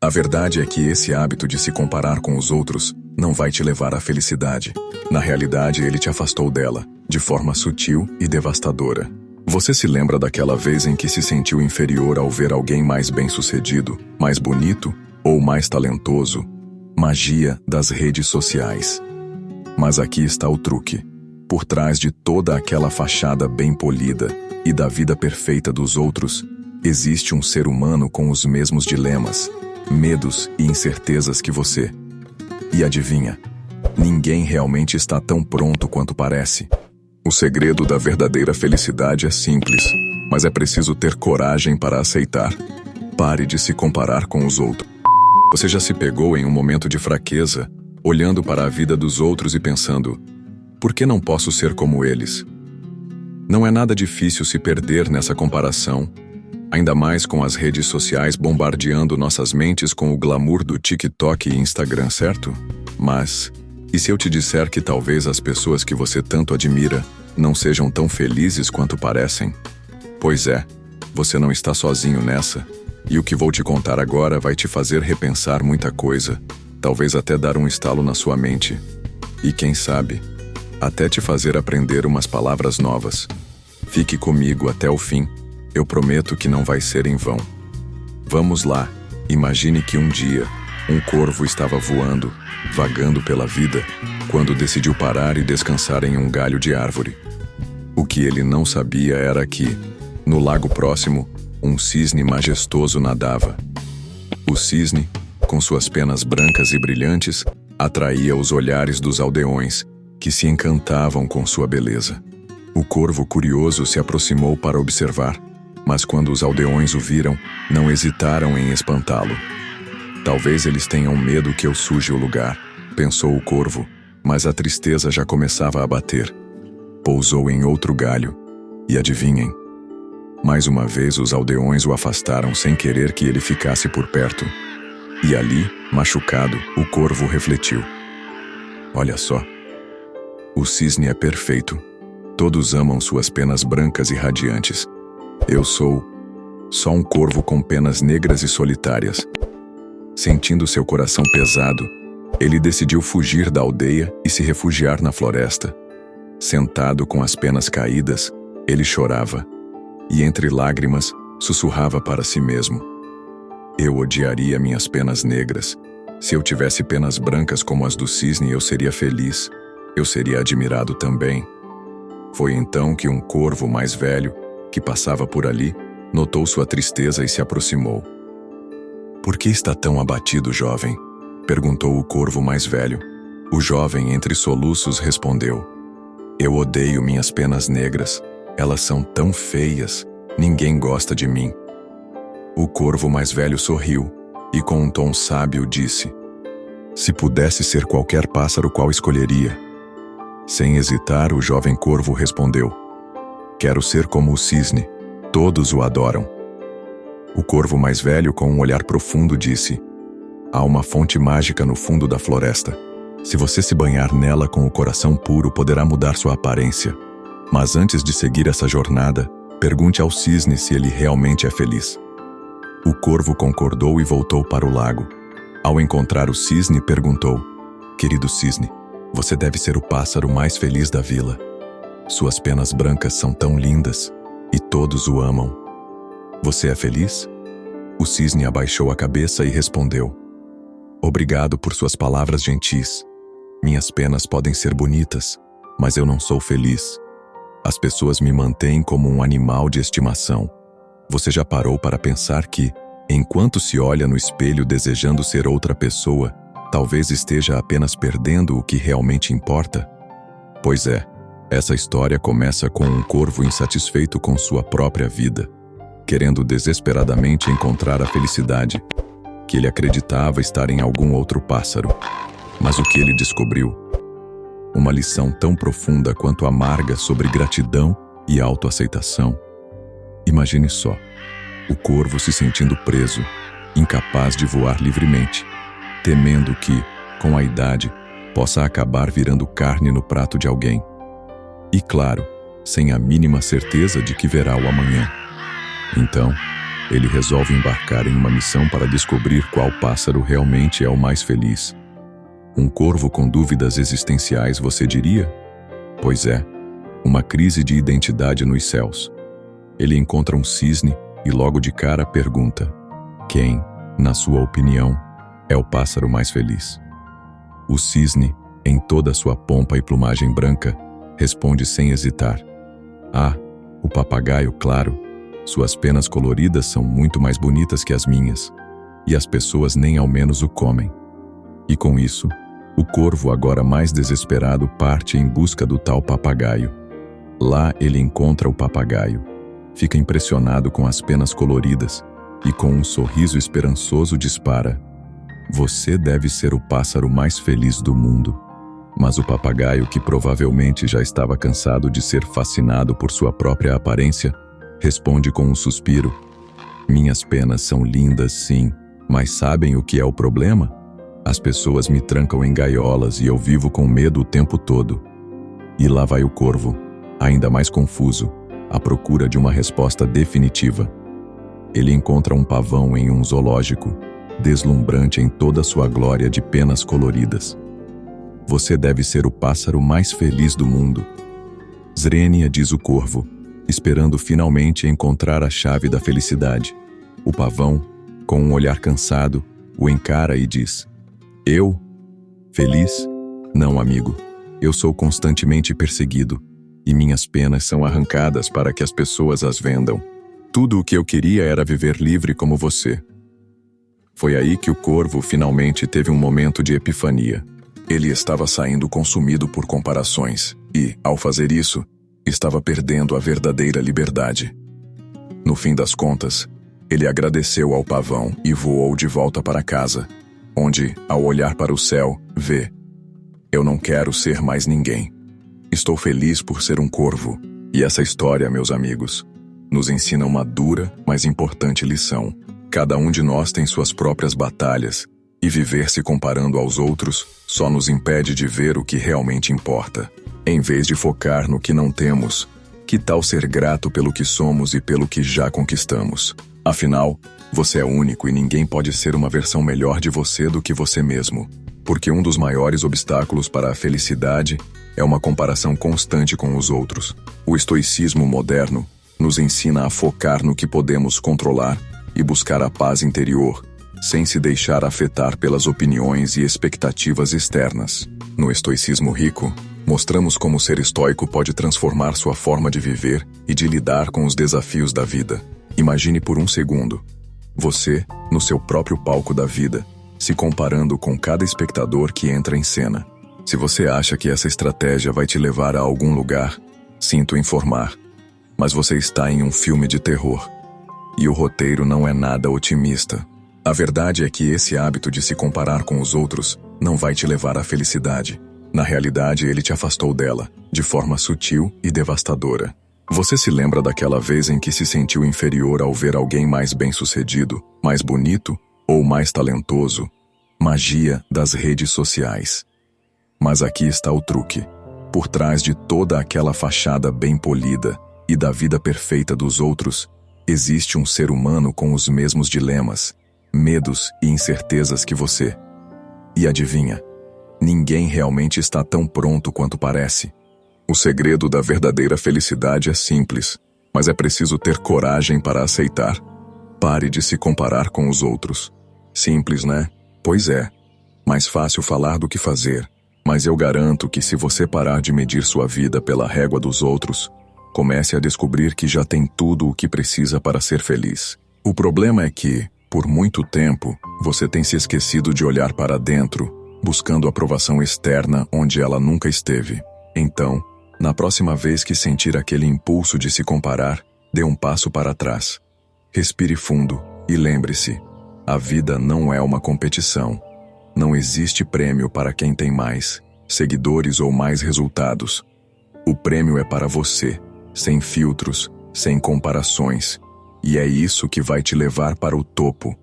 A verdade é que esse hábito de se comparar com os outros não vai te levar à felicidade. Na realidade, ele te afastou dela, de forma sutil e devastadora. Você se lembra daquela vez em que se sentiu inferior ao ver alguém mais bem-sucedido, mais bonito ou mais talentoso? Magia das redes sociais. Mas aqui está o truque. Por trás de toda aquela fachada bem polida e da vida perfeita dos outros, existe um ser humano com os mesmos dilemas, medos e incertezas que você. E adivinha? Ninguém realmente está tão pronto quanto parece. O segredo da verdadeira felicidade é simples, mas é preciso ter coragem para aceitar. Pare de se comparar com os outros. Você já se pegou em um momento de fraqueza, olhando para a vida dos outros e pensando: por que não posso ser como eles? Não é nada difícil se perder nessa comparação, ainda mais com as redes sociais bombardeando nossas mentes com o glamour do TikTok e Instagram, certo? Mas, e se eu te disser que talvez as pessoas que você tanto admira não sejam tão felizes quanto parecem? Pois é, você não está sozinho nessa, e o que vou te contar agora vai te fazer repensar muita coisa, talvez até dar um estalo na sua mente. E quem sabe, até te fazer aprender umas palavras novas. Fique comigo até o fim. Eu prometo que não vai ser em vão. Vamos lá, imagine que um dia, um corvo estava voando, vagando pela vida, quando decidiu parar e descansar em um galho de árvore. O que ele não sabia era que, no lago próximo, um cisne majestoso nadava. O cisne, com suas penas brancas e brilhantes, atraía os olhares dos aldeões, que se encantavam com sua beleza. O corvo curioso se aproximou para observar, mas quando os aldeões o viram, não hesitaram em espantá-lo. Talvez eles tenham medo que eu suje o lugar, pensou o corvo, mas a tristeza já começava a bater. Pousou em outro galho, e adivinhem? Mais uma vez os aldeões o afastaram sem querer que ele ficasse por perto. E ali, machucado, o corvo refletiu. Olha só. O cisne é perfeito. Todos amam suas penas brancas e radiantes. Eu sou só um corvo com penas negras e solitárias. Sentindo seu coração pesado, ele decidiu fugir da aldeia e se refugiar na floresta. Sentado com as penas caídas, ele chorava, e entre lágrimas, sussurrava para si mesmo: eu odiaria minhas penas negras. Se eu tivesse penas brancas como as do cisne, eu seria feliz. Eu seria admirado também. Foi então que um corvo mais velho, que passava por ali, notou sua tristeza e se aproximou. Por que está tão abatido, jovem? Perguntou o corvo mais velho. O jovem, entre soluços, respondeu: eu odeio minhas penas negras. Elas são tão feias. Ninguém gosta de mim. O corvo mais velho sorriu e, com um tom sábio, disse: se pudesse ser qualquer pássaro, qual escolheria? Sem hesitar, o jovem corvo respondeu: quero ser como o cisne. Todos o adoram. O corvo mais velho, com um olhar profundo, disse: há uma fonte mágica no fundo da floresta. Se você se banhar nela com o coração puro, poderá mudar sua aparência. Mas antes de seguir essa jornada, pergunte ao cisne se ele realmente é feliz. O corvo concordou e voltou para o lago. Ao encontrar o cisne, perguntou: querido cisne, você deve ser o pássaro mais feliz da vila. Suas penas brancas são tão lindas, e todos o amam. Você é feliz? O cisne abaixou a cabeça e respondeu: obrigado por suas palavras gentis. Minhas penas podem ser bonitas, mas eu não sou feliz. As pessoas me mantêm como um animal de estimação. Você já parou para pensar que, enquanto se olha no espelho desejando ser outra pessoa, talvez esteja apenas perdendo o que realmente importa? Pois é, essa história começa com um corvo insatisfeito com sua própria vida, querendo desesperadamente encontrar a felicidade, que ele acreditava estar em algum outro pássaro. Mas o que ele descobriu? Uma lição tão profunda quanto amarga sobre gratidão e autoaceitação. Imagine só, o corvo se sentindo preso, incapaz de voar livremente, temendo que, com a idade, possa acabar virando carne no prato de alguém. E claro, sem a mínima certeza de que verá o amanhã. Então, ele resolve embarcar em uma missão para descobrir qual pássaro realmente é o mais feliz. Um corvo com dúvidas existenciais, você diria? Pois é, uma crise de identidade nos céus. Ele encontra um cisne e logo de cara pergunta: quem, na sua opinião, é o pássaro mais feliz? O cisne, em toda a sua pompa e plumagem branca, responde sem hesitar: ah, o papagaio, claro. Suas penas coloridas são muito mais bonitas que as minhas, e as pessoas nem ao menos o comem. E com isso, o corvo, agora mais desesperado, parte em busca do tal papagaio. Lá ele encontra o papagaio, fica impressionado com as penas coloridas e com um sorriso esperançoso dispara: você deve ser o pássaro mais feliz do mundo. Mas o papagaio, que provavelmente já estava cansado de ser fascinado por sua própria aparência, responde com um suspiro: minhas penas são lindas, sim, mas sabem o que é o problema? As pessoas me trancam em gaiolas e eu vivo com medo o tempo todo. E lá vai o corvo, ainda mais confuso, à procura de uma resposta definitiva. Ele encontra um pavão em um zoológico, deslumbrante em toda sua glória de penas coloridas. Você deve ser o pássaro mais feliz do mundo. Zrenia, diz o corvo, esperando finalmente encontrar a chave da felicidade. O pavão, com um olhar cansado, o encara e diz: eu? Feliz? Não, amigo. Eu sou constantemente perseguido, e minhas penas são arrancadas para que as pessoas as vendam. Tudo o que eu queria era viver livre como você. Foi aí que o corvo finalmente teve um momento de epifania. Ele estava saindo consumido por comparações e, ao fazer isso, estava perdendo a verdadeira liberdade. No fim das contas, ele agradeceu ao pavão e voou de volta para casa, onde, ao olhar para o céu, vê: eu não quero ser mais ninguém. Estou feliz por ser um corvo. E essa história, meus amigos, nos ensina uma dura, mas importante lição. Cada um de nós tem suas próprias batalhas, e viver se comparando aos outros só nos impede de ver o que realmente importa. Em vez de focar no que não temos, que tal ser grato pelo que somos e pelo que já conquistamos? Afinal, você é único e ninguém pode ser uma versão melhor de você do que você mesmo. Porque um dos maiores obstáculos para a felicidade é uma comparação constante com os outros. O estoicismo moderno nos ensina a focar no que podemos controlar e buscar a paz interior, sem se deixar afetar pelas opiniões e expectativas externas. No estoicismo rico, mostramos como ser estoico pode transformar sua forma de viver e de lidar com os desafios da vida. Imagine por um segundo, você, no seu próprio palco da vida, se comparando com cada espectador que entra em cena. Se você acha que essa estratégia vai te levar a algum lugar, sinto informar, mas você está em um filme de terror. E o roteiro não é nada otimista. A verdade é que esse hábito de se comparar com os outros não vai te levar à felicidade. Na realidade, ele te afastou dela, de forma sutil e devastadora. Você se lembra daquela vez em que se sentiu inferior ao ver alguém mais bem-sucedido, mais bonito ou mais talentoso? Magia das redes sociais. Mas aqui está o truque. Por trás de toda aquela fachada bem polida e da vida perfeita dos outros, existe um ser humano com os mesmos dilemas, medos e incertezas que você. E adivinha? Ninguém realmente está tão pronto quanto parece. O segredo da verdadeira felicidade é simples, mas é preciso ter coragem para aceitar. Pare de se comparar com os outros. Simples, né? Pois é. Mais fácil falar do que fazer. Mas eu garanto que se você parar de medir sua vida pela régua dos outros, comece a descobrir que já tem tudo o que precisa para ser feliz. O problema é que, por muito tempo, você tem se esquecido de olhar para dentro, buscando aprovação externa onde ela nunca esteve. Então, na próxima vez que sentir aquele impulso de se comparar, dê um passo para trás. Respire fundo e lembre-se, a vida não é uma competição. Não existe prêmio para quem tem mais seguidores ou mais resultados. O prêmio é para você, sem filtros, sem comparações. E é isso que vai te levar para o topo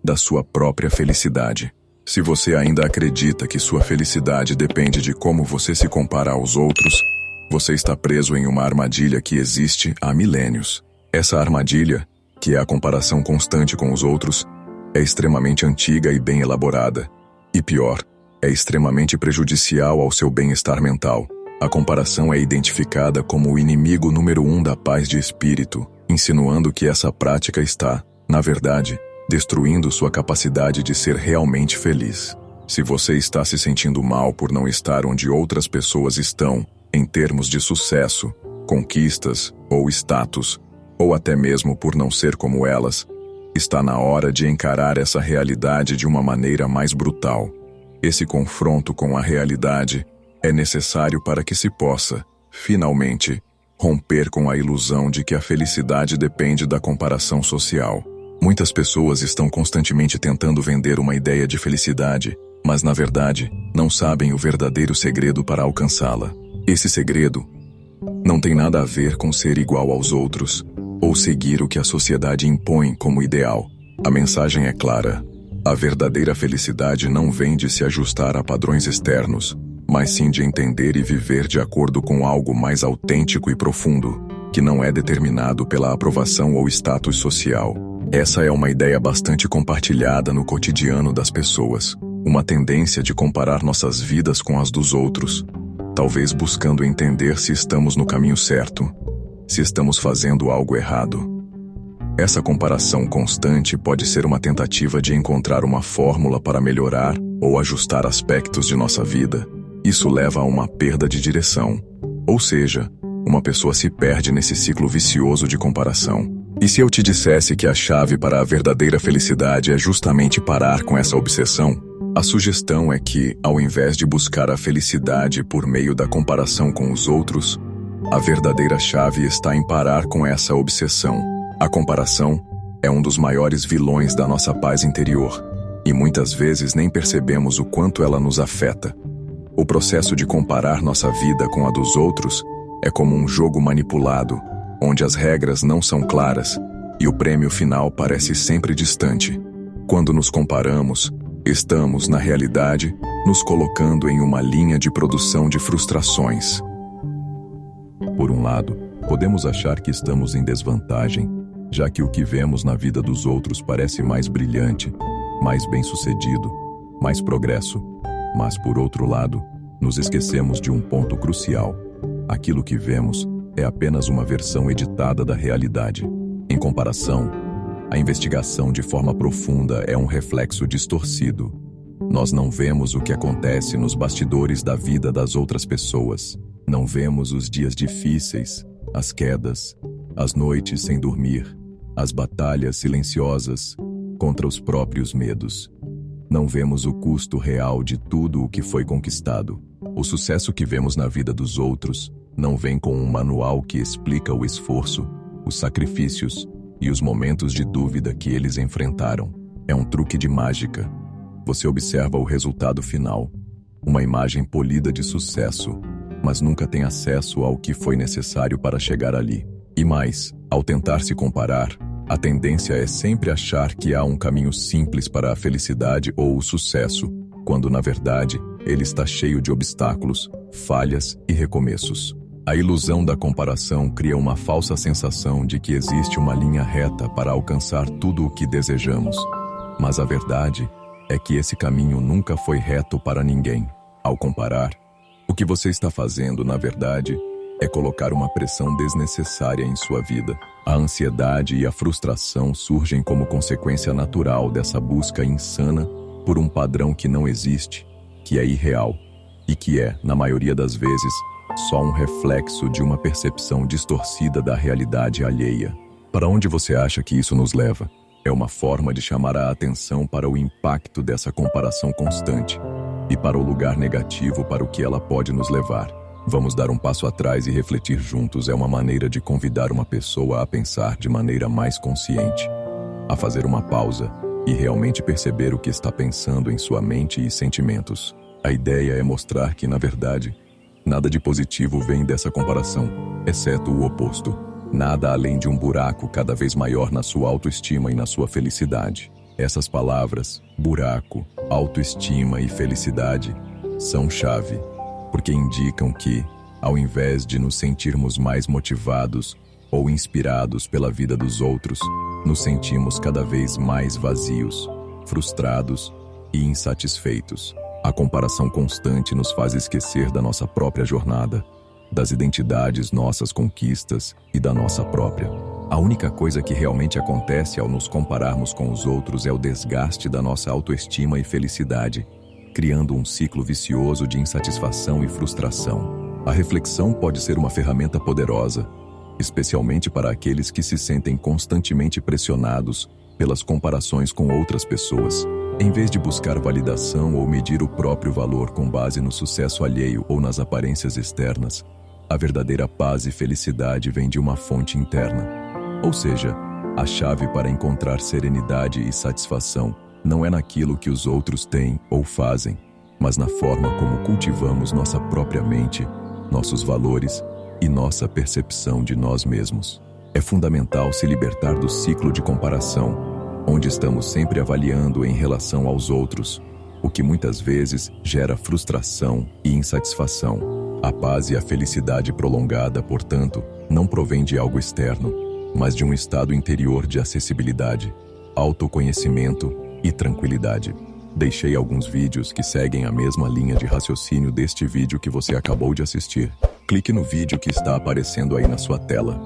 da sua própria felicidade. Se você ainda acredita que sua felicidade depende de como você se compara aos outros, você está preso em uma armadilha que existe há milênios. Essa armadilha que é a comparação constante com os outros, é extremamente antiga e bem elaborada. E pior, é extremamente prejudicial ao seu bem-estar mental. A comparação é identificada como o inimigo número 1 da paz de espírito, insinuando que essa prática está, na verdade, destruindo sua capacidade de ser realmente feliz. Se você está se sentindo mal por não estar onde outras pessoas estão, em termos de sucesso, conquistas ou status, ou até mesmo por não ser como elas, está na hora de encarar essa realidade de uma maneira mais brutal. Esse confronto com a realidade é necessário para que se possa, finalmente, romper com a ilusão de que a felicidade depende da comparação social. Muitas pessoas estão constantemente tentando vender uma ideia de felicidade, mas na verdade, não sabem o verdadeiro segredo para alcançá-la. Esse segredo não tem nada a ver com ser igual aos outros, ou seguir o que a sociedade impõe como ideal. A mensagem é clara. A verdadeira felicidade não vem de se ajustar a padrões externos, mas sim de entender e viver de acordo com algo mais autêntico e profundo, que não é determinado pela aprovação ou status social. Essa é uma ideia bastante compartilhada no cotidiano das pessoas, uma tendência de comparar nossas vidas com as dos outros, talvez buscando entender se estamos no caminho certo, se estamos fazendo algo errado. Essa comparação constante pode ser uma tentativa de encontrar uma fórmula para melhorar ou ajustar aspectos de nossa vida. Isso leva a uma perda de direção. Ou seja, uma pessoa se perde nesse ciclo vicioso de comparação. E se eu te dissesse que a chave para a verdadeira felicidade é justamente parar com essa obsessão? A sugestão é que, ao invés de buscar a felicidade por meio da comparação com os outros, a verdadeira chave está em parar com essa obsessão. A comparação é um dos maiores vilões da nossa paz interior, e muitas vezes nem percebemos o quanto ela nos afeta. O processo de comparar nossa vida com a dos outros é como um jogo manipulado, onde as regras não são claras e o prêmio final parece sempre distante. Quando nos comparamos, estamos, na realidade, nos colocando em uma linha de produção de frustrações. Por um lado, podemos achar que estamos em desvantagem, já que o que vemos na vida dos outros parece mais brilhante, mais bem-sucedido, mais progresso. Mas, por outro lado, nos esquecemos de um ponto crucial. Aquilo que vemos é apenas uma versão editada da realidade. Em comparação, a investigação de forma profunda é um reflexo distorcido. Nós não vemos o que acontece nos bastidores da vida das outras pessoas. Não vemos os dias difíceis, as quedas, as noites sem dormir, as batalhas silenciosas contra os próprios medos. Não vemos o custo real de tudo o que foi conquistado. O sucesso que vemos na vida dos outros não vem com um manual que explica o esforço, os sacrifícios e os momentos de dúvida que eles enfrentaram. É um truque de mágica. Você observa o resultado final, uma imagem polida de sucesso, mas nunca tem acesso ao que foi necessário para chegar ali. E mais, ao tentar se comparar, a tendência é sempre achar que há um caminho simples para a felicidade ou o sucesso, quando na verdade ele está cheio de obstáculos, falhas e recomeços. A ilusão da comparação cria uma falsa sensação de que existe uma linha reta para alcançar tudo o que desejamos. Mas a verdade é que esse caminho nunca foi reto para ninguém. Ao comparar, o que você está fazendo, na verdade, é colocar uma pressão desnecessária em sua vida. A ansiedade e a frustração surgem como consequência natural dessa busca insana por um padrão que não existe, que é irreal e que é, na maioria das vezes, só um reflexo de uma percepção distorcida da realidade alheia. Para onde você acha que isso nos leva? É uma forma de chamar a atenção para o impacto dessa comparação constante e para o lugar negativo para o que ela pode nos levar. Vamos dar um passo atrás e refletir juntos. É uma maneira de convidar uma pessoa a pensar de maneira mais consciente, a fazer uma pausa e realmente perceber o que está pensando em sua mente e sentimentos. A ideia é mostrar que, na verdade, nada de positivo vem dessa comparação, exceto o oposto. Nada além de um buraco cada vez maior na sua autoestima e na sua felicidade. Essas palavras, buraco, autoestima e felicidade, são chave, porque indicam que, ao invés de nos sentirmos mais motivados ou inspirados pela vida dos outros, nos sentimos cada vez mais vazios, frustrados e insatisfeitos. A comparação constante nos faz esquecer da nossa própria jornada, das identidades, nossas conquistas e da nossa própria. A única coisa que realmente acontece ao nos compararmos com os outros é o desgaste da nossa autoestima e felicidade, criando um ciclo vicioso de insatisfação e frustração. A reflexão pode ser uma ferramenta poderosa, especialmente para aqueles que se sentem constantemente pressionados pelas comparações com outras pessoas. Em vez de buscar validação ou medir o próprio valor com base no sucesso alheio ou nas aparências externas, a verdadeira paz e felicidade vem de uma fonte interna. Ou seja, a chave para encontrar serenidade e satisfação não é naquilo que os outros têm ou fazem, mas na forma como cultivamos nossa própria mente, nossos valores e nossa percepção de nós mesmos. É fundamental se libertar do ciclo de comparação, onde estamos sempre avaliando em relação aos outros, o que muitas vezes gera frustração e insatisfação. A paz e a felicidade prolongada, portanto, não provém de algo externo, mas de um estado interior de acessibilidade, autoconhecimento e tranquilidade. Deixei alguns vídeos que seguem a mesma linha de raciocínio deste vídeo que você acabou de assistir. Clique no vídeo que está aparecendo aí na sua tela.